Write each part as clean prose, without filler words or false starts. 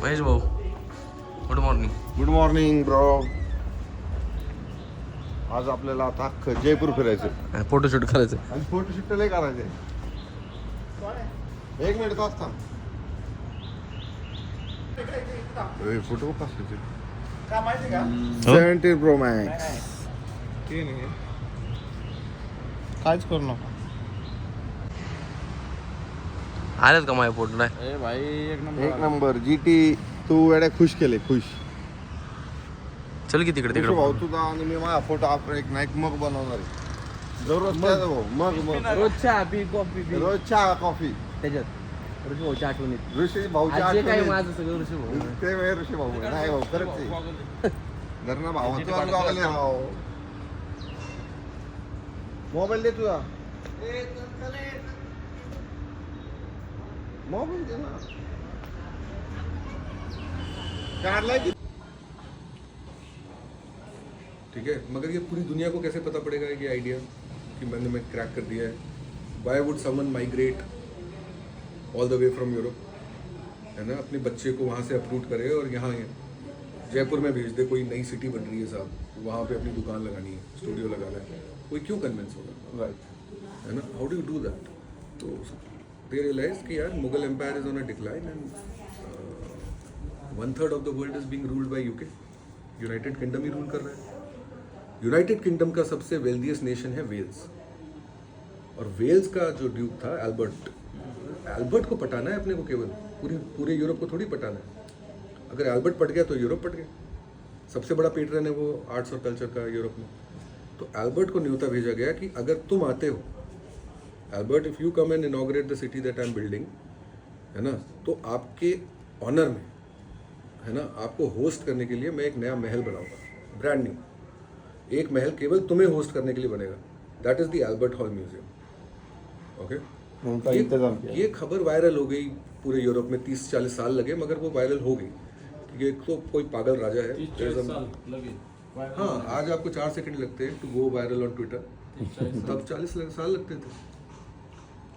महेश भाऊ good morning. Good morning bro. आज आपल्याला आता अख्खं जयपूर फिरायचं फोटोशूट करायचं. आणि फोटोशूट लय करायचे. एक मिनिट वाजता फोटो कसले का माहिती का 17 प्रो मॅक्स. ते नाही काहीच करू नका. आलेत का माझे फोटो? नाही ए भाई एक नंबर GT. तू एवढ्या खुश केले खुश. चल की तिकडे खुश भाऊ तिकडे. तुझा आणि मी माझा फोटो आपण एक नाईट मग बनवणार आहे. दररोज त्याचा भाऊ मग रोज चहा पी कॉफी पी रोज चहा कॉफी. त्याच्यात ऋषी भाऊच्या आठवणीत ऋषी भाऊच्या आज जे काही आठवणीत. माझं सगळं ऋषी भाऊ ते वेळ ऋषी भाऊ आहे. नाही भाऊ खरंच आहे. धरणा भाऊ तू आज गॉगल आहे भाऊ. मोबाईल दे तुझा. मोबाईल दे ना. काढलाय की ठीक है, मगर ये पूरी दुनिया को कैसे पता पड़ेगा ये आइडिया कि मैं क्रैक कर दिया है? Why would someone migrate all the way from Europe, है ना, अपने बच्चे को वहाँ से अप्रूट करे और यहाँ जयपुर में भेज दे. कोई नई सिटी बन रही है साहब, वहाँ पे अपनी दुकान लगानी है, स्टूडियो लगाना है, कोई क्यों कन्विंस होगा? है ना, how do you do that? तो दे रियलाइज कि यार Mughal empire is on a decline and 1/3 of the world is being ruled by UK. United Kingdom ही रूल कर रहा है. यूनाइटेड किंगडम का सबसे वेल्दियस्ट नेशन है वेल्स, और वेल्स का जो ड्यूक था एल्बर्ट को पटाना है अपने को, केवल पूरे यूरोप को थोड़ी पटाना है. अगर एल्बर्ट पट गया तो यूरोप पट गया. सबसे बड़ा पेट्रन है वो आर्ट्स और कल्चर का यूरोप में. तो एल्बर्ट को न्योता भेजा गया कि अगर तुम आते हो Albert, if you come and inaugurate the city that I am building, है ना, तो आपके ऑनर में, है ना, आपको होस्ट करने के लिए मैं एक नया महल बनाऊंगा, ब्रांड न्यू. एक महल केवल तुम्हें होस्ट करने के लिए बनेगा. That is the Albert hall museum. Okay, ये खबर वायरल हो गई पूरे यूरोप में. 30-40 साल लगे, मगर वो वायरल हो गई. क्योंकि एक तो कोई पागल राजा है. हाँ, आज आपको 4 सेकंड लगते हैं to go viral on Twitter. तब 40 साल लगते थे.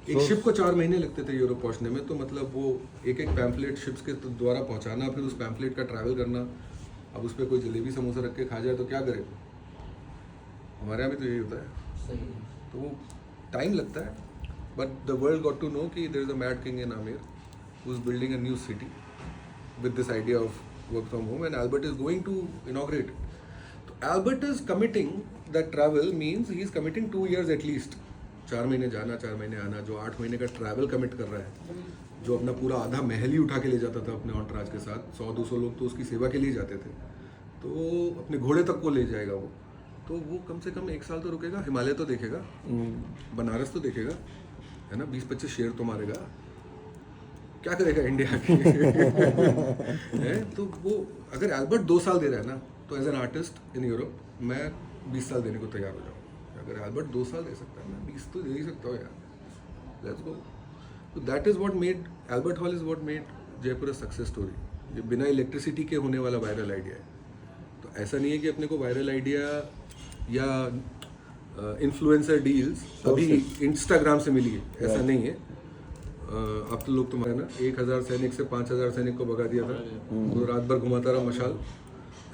एक शिप को 4 महीने लगते थे यूरोप पहुंचने में. तो मतलब वो एक पैम्फलेट शिप्स के द्वारा पहुंचाना, फिर उस पैम्फलेट का ट्रैवल करना. अब उस पर कोई जलेबी समोसा रख के खा जाए तो क्या करे? हमारे यहाँ भी तो यही होता है. तो वो टाइम लगता है. But the world got to know कि there is a mad king in Amer who is building a new city with this idea of work from home, and Albert is going to inaugurate. तो Albert is committing that travel means he is committing 2 years at least. 4 महीने जाना, 4 महीने आना. जो 8 महीने का travel commit कर रहा है, जो अपना पूरा आधा महल ही उठा के ले जाता था अपने ऑन्टराज के साथ. 100-200 लोग तो उसकी सेवा के लिए जाते थे. तो अपने घोड़े तक को ले जाएगा वो. तो वो कम से कम 1 साल तो रुकेगा. हिमालय तो देखेगा, बनारस तो देखेगा, है ना. 20-25 शेर तो मारेगा. क्या करेगा इंडिया के? है तो वो अगर एल्बर्ट 2 साल दे रहा है ना, तो as an artist in Europe मैं 20 साल देने को तैयार हो जाऊँ. अगर एल्बर्ट 2 साल दे सकता है, मैं 20 तो दे ही सकता हूँ यार. Let's go. तो that is what made Albert Hall is what made Jaipur a success story. ये बिना इलेक्ट्रिसिटी के होने वाला वायरल आइडिया है. तो ऐसा नहीं है कि अपने को वायरल आइडिया या इन्फ्लुएंसर डील्स अभी इंस्टाग्राम से मिली है, ऐसा नहीं है. अब तो लोग तुम्हारे ना 1000 सैनिक से 5000 सैनिक को भगा दिया था. वो रात भर घुमाता रहा मशाल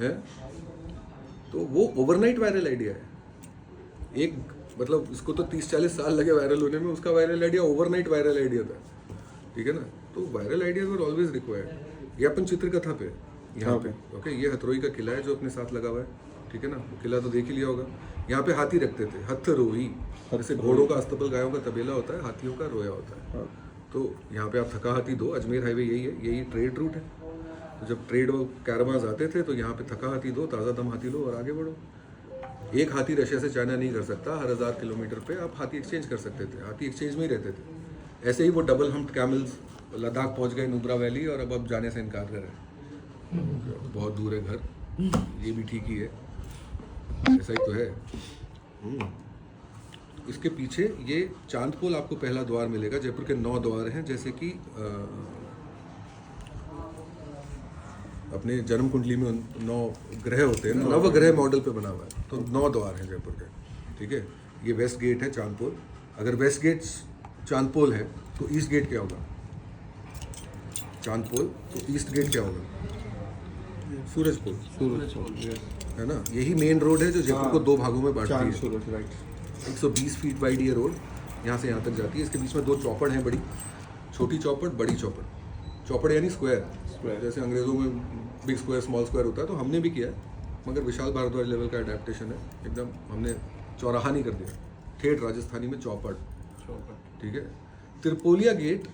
है. तो वो ओवरनाइट वायरल आइडिया है. एक मतलब इसको तो 30-40 साल लगे वायरल होने में. उसका viral idea overnight viral idea था. ठीक है ना. तो viral ideas are always required. ये अपन चित्रकथा पे यहाँ पे ओके. ये हथरोई का किला है जो अपने साथ लगा हुआ है. ठीक है ना. वो किला तो देख ही लिया होगा. यहाँ पे हाथी रखते थे, हथरोई. जैसे घोड़ों का अस्तबल, गायों का तबेला होता है, हाथियों का रोया होता है. तो यहाँ पे आप थका हाथी दो. अजमेर हाईवे यही है, यही ट्रेड रूट है. तो जब ट्रेड कैरावांस आते थे तो यहाँ पे थका हाथी दो, ताज़ा दम हाथी लो और आगे बढ़ो. एक हाथी रशिया से चाइना नहीं कर सकता. हर 1000 किलोमीटर पे आप हाथी एक्सचेंज कर सकते थे. हाथी एक्सचेंज में ही रहते थे. ऐसे ही वो डबल हम्प्ड कैमल्स लद्दाख पहुँच गए, नुब्रा वैली, और अब जाने से इनकार कर रहे हैं. बहुत दूर है घर. ये भी ठीक ही है, ऐसा ही तो है. इसके पीछे ये चांदपोल आपको पहला द्वार मिलेगा. जयपुर के 9 द्वार हैं. जैसे कि अपने जन्म कुंडली में 9 ग्रह होते हैं ना, नवग्रह मॉडल पे बना हुआ है. तो 9 द्वार हैं जयपुर के. ठीक है. ये वेस्ट गेट है, चांदपोल. अगर वेस्ट गेट चांदपोल है तो ईस्ट गेट क्या होगा? चांद पोल, तो ईस्ट गेट क्या होगा? सूरज पोल, है ना? यही मेन रोड है जो जयपुर को दो भागों में बांटती है। सूरज, राइट। 120 फीट वाइड ये रोड यहाँ से यहाँ तक जाती है। इसके बीच में दो चौपड़ हैं बड़ी, छोटी चौपड़, बड़ी चौपड़। चौपड़ यानी स्क्वायर, जैसे अंग्रेज़ों में बिग स्क्वायर स्मॉल स्क्वायर होता है, तो हमने भी किया है, मगर विशाल भारद्वाज लेवल का अडेप्टेशन है एकदम। हमने चौराहा नहीं कर दिया, ठेठ राजस्थानी में चौपड़, ठीक है। त्रिपोलिया गेट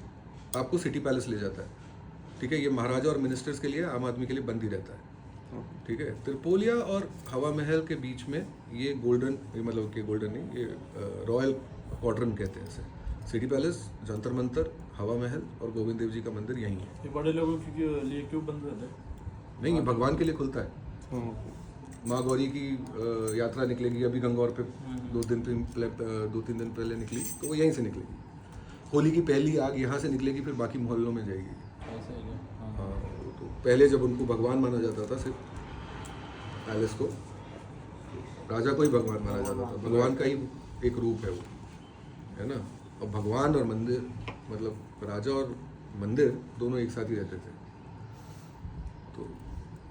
आपको सिटी पैलेस ले जाता है, ठीक है। ये महाराजा और मिनिस्टर्स के लिए, आम आदमी के लिए बंद ही रहता है, ठीक है। त्रिपोलिया और हवा महल के बीच में ये गोल्डन, मतलब कि गोल्डन नहीं, ये रॉयल क्वाड्रन कहते हैं इसे। सिटी पैलेस, जंतर मंतर, हवा महल और गोविंद देव जी का मंदिर यहीं है। ये बड़े लोगों के लिए क्यों बंद रहता है? नहीं, ये भगवान के लिए खुलता है। माँ गौरी की यात्रा निकलेगी अभी गंगौर पे, 2-3 दिन पहले निकली, तो वो यहीं से निकलेगी। होली की पहली आग यहाँ से निकलेगी, फिर बाकी मोहल्लों में जाएगी। हाँ, तो पहले जब उनको भगवान माना जाता था, सिर्फ पैलेस को, राजा को ही भगवान माना जाता था। भगवान का ही एक रूप है वो, है ना। और भगवान और मंदिर, मतलब राजा और मंदिर दोनों एक साथ ही रहते थे। तो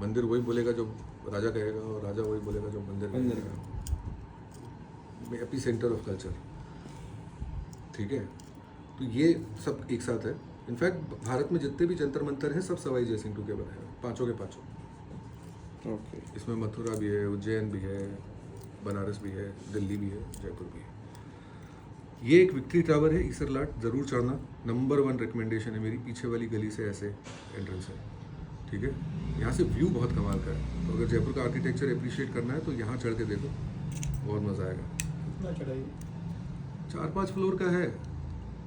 मंदिर वही बोलेगा जो राजा कहेगा, और राजा वही बोलेगा जो मंदिर कहेगा। एपी सेंटर ऑफ कल्चर, ठीक है। तो ये सब एक साथ है। इनफैक्ट भारत में जितने भी जंतर मंतर हैं, सब सवाई जयसिंह टू के बने हैं, पांचों के पांचों। ओके। इसमें मथुरा भी है, उज्जैन भी है, बनारस भी है, दिल्ली भी है, जयपुर भी है। ये एक विक्ट्री टावर है, ईसरलाट, ज़रूर चढ़ना, नंबर 1 रिकमेंडेशन है मेरी। पीछे वाली गली से ऐसे एंट्रेंस है, ठीक है। यहाँ से व्यू बहुत कमाल का है, तो अगर जयपुर का आर्किटेक्चर अप्रिशिएट करना है तो यहाँ चढ़ के देखो, बहुत मज़ा आएगा। कितना चढ़ाई? 4-5 फ्लोर का है,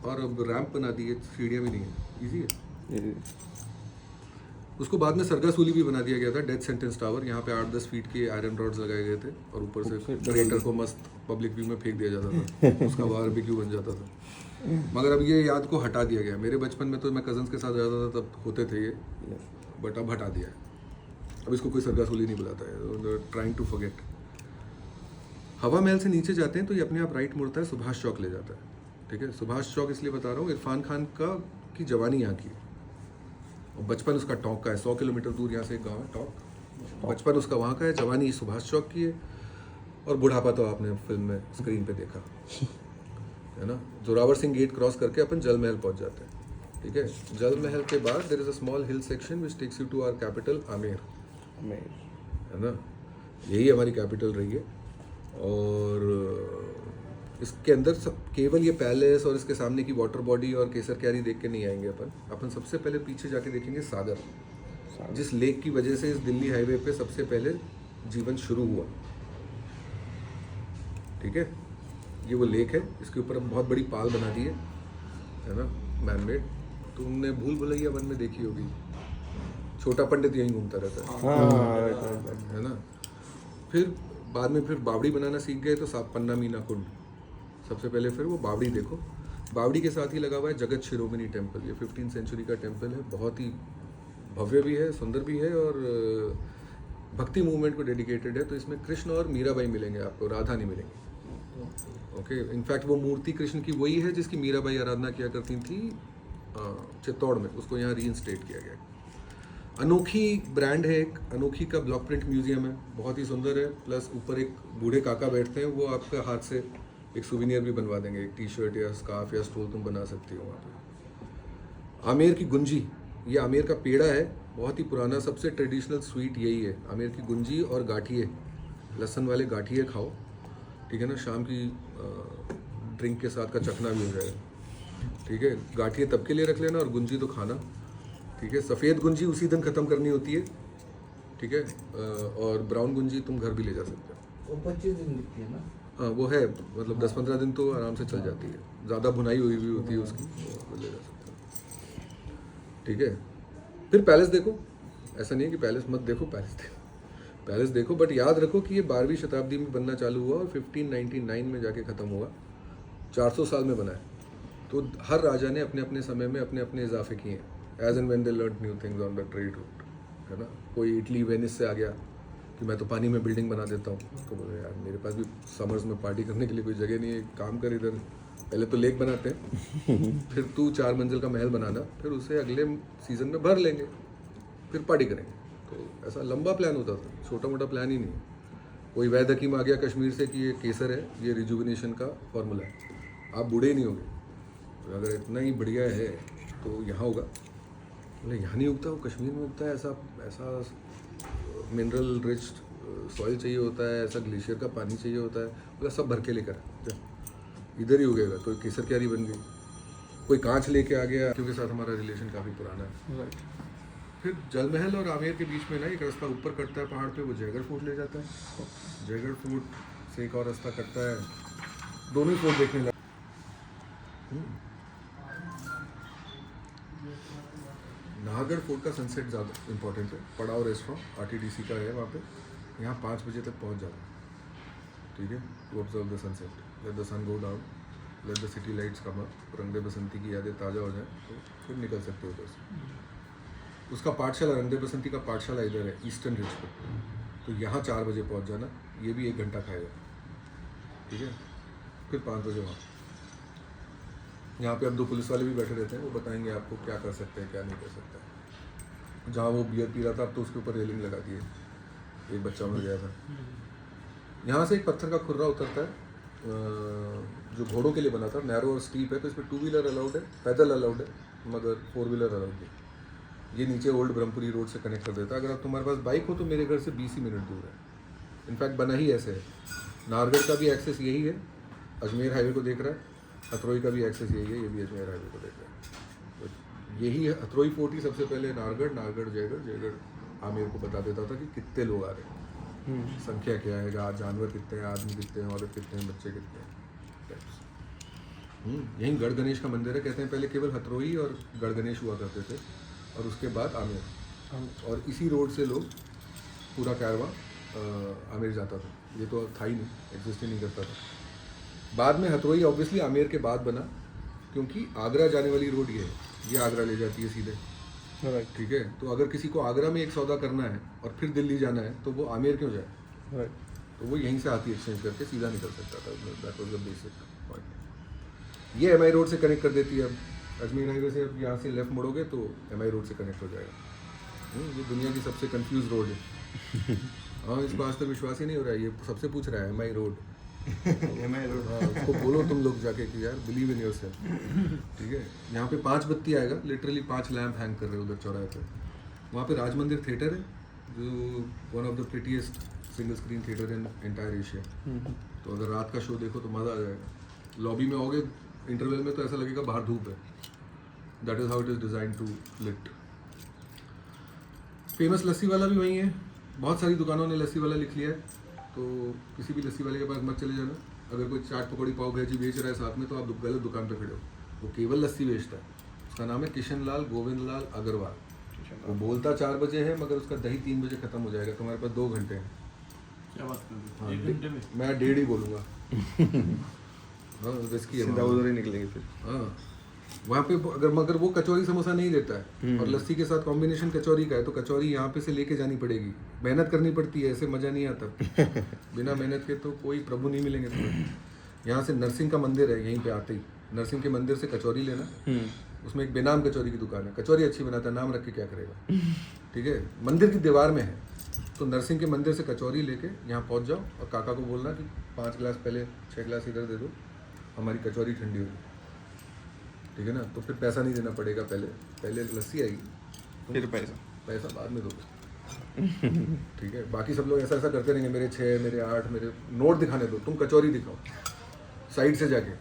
और अब रैंप बना दी है, सीढ़ियाँ भी नहीं है, ईजी है। उसको बाद में सरगासूली भी बना दिया गया था, डेथ सेंटेंस टावर। यहाँ पे 8-10 फीट के आयरन रॉड्स लगाए गए थे, और ऊपर से क्रेटर को मस्त पब्लिक व्यू में फेंक दिया जाता था, उसका बारबेक्यू बन जाता था। मगर अब ये याद को हटा दिया गया। मेरे बचपन में तो मैं कजन्स के साथ जाता था, तब होते थे ये, बट अब हटा दिया है। अब इसको कोई सरगासूली नहीं बुलाता है, ट्राइंग टू फॉरगेट। हवा महल से नीचे जाते हैं तो ये अपने आप राइट मुड़ता है, सुभाष चौक ले जाता है, ठीक है। सुभाष चौक इसलिए बता रहा हूँ, इरफान खान की जवानी यहाँ की है, और बचपन उसका टोंक का है। 100 किलोमीटर दूर यहाँ से एक गाँव है टोंक, बचपन उसका वहाँ का है, जवानी सुभाष चौक की है, और बुढ़ापा तो आपने फिल्म में स्क्रीन पे देखा है ना। जोरावर सिंह गेट क्रॉस करके अपन जल महल पहुँच जाते हैं, ठीक है। जल महल के बाद there is a small hill section which takes you to our capital Amer, है ना। यही हमारी कैपिटल रही है, और इसके अंदर सब केवल ये पैलेस और इसके सामने की वाटर बॉडी और केसर क्यारी देख के नहीं आएंगे अपन सबसे पहले पीछे जाके देखेंगे सागर, जिस लेक की वजह से इस दिल्ली हाईवे पे सबसे पहले जीवन शुरू हुआ, ठीक है। ये वो लेक है, इसके ऊपर अब बहुत बड़ी पाल बना दी है ना, मैनमेड। तुमने भूल भुलैया वन में देखी होगी, छोटा पंडित यहीं घूमता रहता है, है ना। फिर बाद में फिर बावड़ी बनाना सीख गए, तो पन्ना मीना कुंड सबसे पहले, फिर वो बावड़ी देखो। बावड़ी के साथ ही लगा हुआ है जगत शिरोमणि टेम्पल। ये 15th सेंचुरी का टेम्पल है, बहुत ही भव्य भी है, सुंदर भी है, और भक्ति मूवमेंट को डेडिकेटेड है। तो इसमें कृष्ण और मीराबाई मिलेंगे आपको, राधा नहीं मिलेंगी, ओके। इनफैक्ट वो मूर्ति कृष्ण की वही है जिसकी मीराबाई आराधना किया करती थी चित्तौड़ में, उसको यहाँ रीइंस्टेट किया गया। अनोखी ब्रांड है एक, अनोखी का ब्लॉक प्रिंट म्यूजियम है, बहुत ही सुंदर है। प्लस ऊपर एक बूढ़े काका बैठते हैं, वो आपका हाथ से एक सुविनियर भी बनवा देंगे, एक टी शर्ट या स्कार्फ या स्टोल तुम बना सकती हो वहाँ पे। आमेर की गुंजी, ये आमेर का पेड़ा है, बहुत ही पुराना, सबसे ट्रेडिशनल स्वीट यही है, आमेर की गुंजी और गाठिए, लहसुन वाले गाठिए खाओ, ठीक है ना। शाम की ड्रिंक के साथ का चखना भी हो जाएगा, ठीक है। गाठिए तब के लिए रख लेना, और गुंजी तो खाना, ठीक है। सफ़ेद गुंजी उसी दिन ख़त्म करनी होती है, ठीक है, और ब्राउन गुंजी तुम घर भी ले जा सकते हो। वो 25 दिन दिखती है ना? हाँ, वो है, मतलब 10-15 दिन तो आराम से चल जाती है, ज़्यादा भुनाई हुई भी होती है उसकी, वो ले जा सकते हो, ठीक है। फिर पैलेस देखो, ऐसा नहीं है कि पैलेस मत देखो, पैलेस देखो, बट याद रखो कि ये 12वीं शताब्दी में बनना चालू हुआ और 1599 में जाके ख़त्म हुआ, 400 साल में बना है। तो हर राजा ने अपने अपने समय में अपने अपने इजाफे किए हैं, as and when they learned new things on the trade route, है ना। कोई इटली वेनिस से आ गया कि मैं तो पानी में बिल्डिंग बना देता हूँ, तो बोले यार मेरे पास भी समर्स में पार्टी करने के लिए कोई जगह नहीं है, काम कर इधर पहले तो लेक बनाते हैं, फिर तू 4 मंजिल का महल बनाना, फिर उसे अगले सीजन में भर लेंगे, फिर पार्टी करेंगे। तो ऐसा लंबा प्लान होता था, छोटा मोटा प्लान ही नहीं। कोई वैद्य हकीम आ गया कश्मीर से कि ये केसर है, ये रिजुविनेशन का फॉर्मूला है, आप बूढ़े ही नहीं होगे, तो अगर इतना ही बढ़िया है तो यहाँ होगा। बोले यहाँ नहीं उगता, वो कश्मीर में उगता है, ऐसा मिनरल रिच सॉइल चाहिए होता है, ऐसा ग्लेशियर का पानी चाहिए होता है। बोला सब भर के लेकर जा, इधर ही उगेगा। तो केसर क्यारी बन गई। कोई कांच लेके आ गया, क्योंकि साथ हमारा रिलेशन काफ़ी पुराना है। फिर जल महल और आमेर के बीच में ना एक रास्ता ऊपर कटता है पहाड़ पे, वो जयगढ़ फोर्ट ले जाता है। जयगढ़ फोर्ट से एक और रास्ता कटता है, दोनों ही फोर्ट देखने लगा। नाहरगढ़ फोर्ट का सनसेट ज़्यादा इंपॉर्टेंट है। पड़ाव रेस्टोरेंट आरटीडीसी का है वहाँ पे, यहाँ 5 बजे तक पहुँच जाता है। ठीक है, to observe the sunset, let the sun go down, let the city lights come up, रंग बसंती की यादें ताज़ा हो जाए तो फिर निकल सकते हो उधर से। उसका पाठशाला, रंग बसंती का पाठशाला इधर है ईस्टर्न रिज पे, तो यहाँ 4 बजे पहुँच जाना, ये भी 1 घंटा खाएगा। ठीक है, फिर 5 बजे वहाँ। यहाँ पे अब 2 पुलिस वाले भी बैठे रहते हैं, वो बताएंगे आपको क्या कर सकते हैं क्या नहीं कर सकते। जहाँ वो बियर पी रहा था, अब तो उसके ऊपर रेलिंग लगा दी है, एक बच्चा मर गया था। यहाँ से एक पत्थर का खुर्रा उतरता है जो घोड़ों के लिए बना था, नैरो और स्टीप है, तो इसमें 2 व्हीलर अलाउड है, पैदल अलाउड है, मगर 4 व्हीलर अलाउड नहीं। ये नीचे ओल्ड ब्रह्मपुरी रोड से कनेक्ट कर देता है। अगर आप तुम्हारे पास बाइक हो तो मेरे घर से 20 ही मिनट दूर है। इनफैक्ट बना ही ऐसे है। नाहरगढ़ का भी एक्सेस यही है, अजमेर हाईवे को देख रहा है, हथरौई का भी एक्सेस यही है, ये भी अजमेर हाईवे को देख रहा है। तो यही है, हथरौई फोर्ट ही सबसे पहले नाहरगढ़, नाहरगढ़ जयगढ़, जयगढ़ आमेर को बता देता था कि कितने लोग आ रहे हैं, संख्या क्या है, जानवर कितने हैं, आदमी कितने हैं, औरत कितने हैं, बच्चे कितने हैं। यहीं गढ़ गणेश का मंदिर है। कहते हैं पहले केवल हथरौई और गढ़ गणेश हुआ करते थे और उसके बाद आमेर, और इसी रोड से लोग पूरा कारवां आमेर जाता था। ये तो था ही नहीं, एग्जिस्ट ही नहीं करता था। बाद में हथरौई ऑब्वियसली आमेर के बाद बना, क्योंकि आगरा जाने वाली रोड ये है, ये आगरा ले जाती है सीधे। ठीक है, तो अगर किसी को आगरा में एक सौदा करना है और फिर दिल्ली जाना है तो वो आमेर क्यों जाए? तो वो यहीं से आती एक्सचेंज करके सीधा निकल सकता था। That was the basic point. ये एमआई रोड से कनेक्ट कर देती है। अब अजमेर हाईवे से अब यहाँ से लेफ्ट मुड़ोगे तो एमआई रोड से कनेक्ट हो जाएगा। ये दुनिया की सबसे कंफ्यूज रोड है। हाँ, इसको आज तक विश्वास ही नहीं हो रहा है, ये सबसे पूछ रहा है एमआई रोड। एमआई रोड, हाँ, उसको बोलो तुम लोग जाके कि यार बिलीव इन योरसेल्फ। ठीक है, यहाँ पे 5 बत्ती आएगा, लिटरली 5 लैंप हैंग कर रहे हैं उधर चौराहे पे। वहाँ पे राज मंदिर थिएटर है, जो one of the prettiest single screen theatre in entire Asia. तो अगर रात का शो देखो तो मज़ा आ जाएगा। लॉबी में आओगे इंटरवल में तो ऐसा लगेगा बाहर धूप है। That is how it is design to lit. Famous lassi वाला भी वहीं है, बहुत सारी दुकानों ने लस्सी वाला लिख लिया है, तो किसी भी लस्सी वाले के पास मत चले जाना। अगर कोई चाट पकौड़ी पाव भाजी बेच रहा है साथ में तो आप गलत दुकान पे खड़े हो। वो केवल लस्सी बेचता है, उसका नाम है किशन लाल गोविंद लाल अग्रवाल। वो बोलता 4 बजे है, मगर उसका दही 3 बजे खत्म हो जाएगा। तुम्हारे पास 2 घंटे हैं। क्या बात कर रहे हो? हाँ, 1 घंटे में? मैं 1.5 ही बोलूँगा। हाँ, रिस्की है, सीधा उधर ही निकलेंगे फिर। हाँ, वहाँ पे अगर मगर वो कचौरी समोसा नहीं देता है और लस्सी के साथ कॉम्बिनेशन कचौरी का है, तो कचौरी यहाँ पे से लेके जानी पड़ेगी, मेहनत करनी पड़ती है, ऐसे मज़ा नहीं आता। बिना मेहनत के तो कोई प्रभु नहीं मिलेंगे तुम्हें। यहाँ से नरसिंह का मंदिर है, यहीं पे आते ही नरसिंह के मंदिर से कचौरी लेना, उसमें एक बेनाम कचौरी की दुकान है। कचौरी अच्छी बनाता है, नाम रख के क्या करेगा। ठीक है, मंदिर की दीवार में है। तो नरसिंह के मंदिर से कचौरी लेके यहाँ पहुँच जाओ और काका को बोलना कि 5 गिलास पहले 6 गिलास इधर दे दो, हमारी कचौरी ठंडी होगी। ठीक है ना, तो फिर पैसा नहीं देना पड़ेगा, पहले लस्सी आएगी, फिर पैसा बाद में दोगे। ठीक है, बाकी सब लोग ऐसा करते रहेंगे, मेरे 6, मेरे 8, मेरे नोट दिखाने दो, तुम कचौरी दिखाओ साइड से जाके।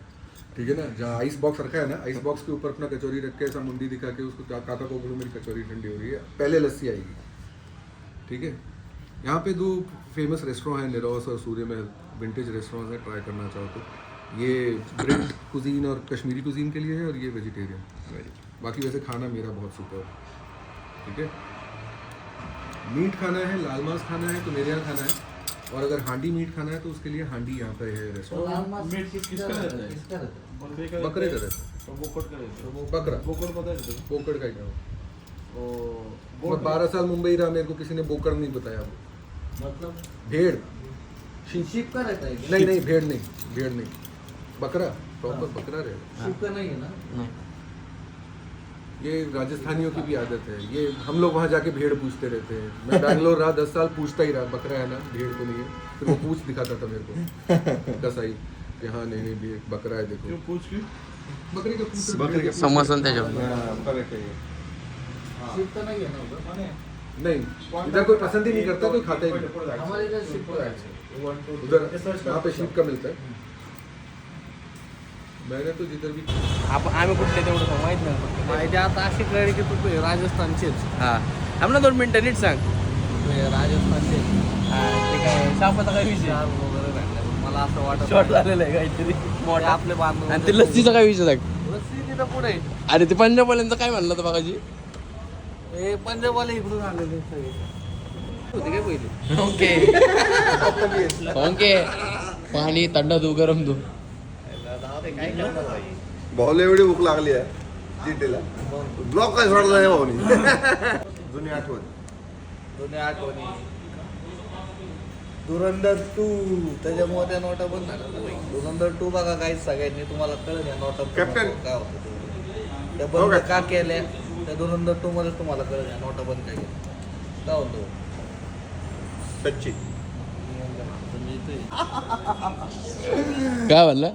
ठीक है ना, जहाँ आइस बॉक्स रखा है ना, आइस बॉक्स के ऊपर अपना कचौरी रख के ऐसा मुंडी दिखा के उसको काका को बोलो मेरी कचौरी ठंडी हो रही है, पहले लस्सी आएगी। ठीक है, यहाँ पे 2 फेमस रेस्टोरेंट हैं, निरोस और सूर्य महल, विंटेज रेस्टोरेंट है। ट्राई करना चाहो तो ये ब्रिट कुजीन और कश्मीरी कुजीन के लिए है, और ये वेजिटेरियन। बाकी वैसे खाना मेरा बहुत सुपर। ठीक है, मीट खाना है, लाल मांस खाना है तो मेरे यहाँ खाना है, और अगर हांडी मीट खाना है तो उसके लिए हांडी यहाँ पे है रेस्टोरेंट। मीट किसका रहता है? बकरे का बकरे का रहता है, तो बोकड़ का रहता है। बकरा, बोकड़ पता है तेरे बोकड़ का ही क्या को? वो मैं 12 साल मुंबई रहा, मेरे को किसी ने बोकड़ नहीं बताया। मतलब भेड़, शिप का रहता है क्या? नहीं, भेड़ नहीं। बकरा प्रॉपर बकरा रहे। शिफ्ट नहीं है ना? नाही ये राजस्थानियों की भी आदत है, ये हम लोग वहाँ जाके भेड़ पूछते रहते हैं। मैं बैंगलोर रहा 10 साल, पूछता ही रहा बकरा है ना, भेड़ तो नहीं है। फिर वो पूछ दिखाता था मेरे को कसाई कि हाँ नहीं नहीं भी बकरा है देखो। क्यों पूछ क्यों? बकरे का पूछ बकरे का समजलं त्याच्यावर हाँ, फर्क है ये। शिफ्ट नहीं है ना उधर? नहीं, इधर कोई पसंद ही नहीं करता, कोई खाता ही नहीं। हमारे इधर शिफ्ट है। उधर वहाँ पे शीप का मिलता है। मैंने तो जिधर भी आपण आम्ही कुठले तेवढं सांग, माहित नाही फक्त. माहिती आता अशी कळली की तू राजस्थानचेच. हा थांब ना 2 मिनिटं नीट सांग. राजस्थानचे हा, ते काय सापाचा काय विषय चार वगैरे भेटले. मला असं वाटत शॉर्ट झालेलं आहे काहीतरी ते मोठा. आपले बांधव आणि ते लस्सीचा काय विषय सांग. लस्सी तिथं पुढे. अरे ते पंजाबवाल्यांचं काय म्हणलं होतं बघाजी हे पंजाबवाले इकडून आलेले सगळे. होते काय पहिले? ओके ओके पाणी थंड तू गरम तू काय करणार भाई? भाऊला एवढी भूक लागली आहे जिटीला ब्लॉक काय सोडला नाही भाऊनी जुनी आठवण जुन्या आठवणी. धुरंधर 2 त्याच्यामुळे त्या नोटा बंद झाल्या. धुरंधर 2 बघा काही सगळ्यांनी, तुम्हाला कळलं या नोटा कॅप्टन. काय होतं ते. त्या हो बंद का? का केल्या त्या धुरंधर 2 मध्ये तुम्हाला कळलं या नोटा बंद काय केल्या. काय होतं कच्ची काय म्हणलं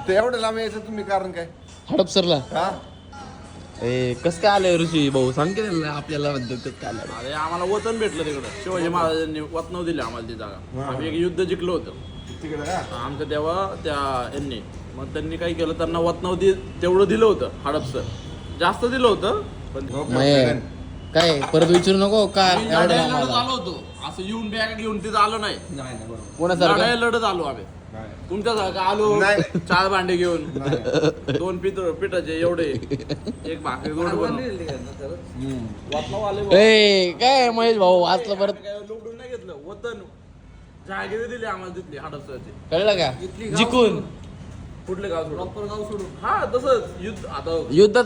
ते एवढं लांब यायचं तुम्ही कारण काय हडपसरला हा ए कस काय आलंय ऋषी भाऊ सांग की त्यांना आपल्याला म्हणतात कसं काय आलं अरे आम्हाला वतन भेटलं तिकडं. शिवाजी महाराजांनी वतनाव दिले आम्हाला ती जागा. आम्ही एक युद्ध जिंकलो होतं तिकडे का आमचं तेव्हा त्या यांनी. मग त्यांनी काय केलं, त्यांना वतनाव तेवढं दिलं होतं हडपसर. जास्त दिलं होतं पण मग काय परत विचारू नको का आम्ही एवढं लढायला लांब लढत आला? आलो होतो. असं येऊन बॅग घेऊन तिथं आलो नाही. कोणासारखं लढायला लढत आलो आम्ही. तुमच्यासारखं आलो नाही. 4 भांडे घेऊन 2 पिठाचे एवढे एक भाकरी गोड बनवून. वतनाव आले बुवा. ए काय महेश भाऊ वाचलं परत काय लोकडून नाही घेतलं. वतन जहागिरी दिली आम्हाला तिथली हडपसरची. कळलं का जिकून कुठले गाव सोडून? गाव सोडून. हा तसंच युद्ध आता युद्धात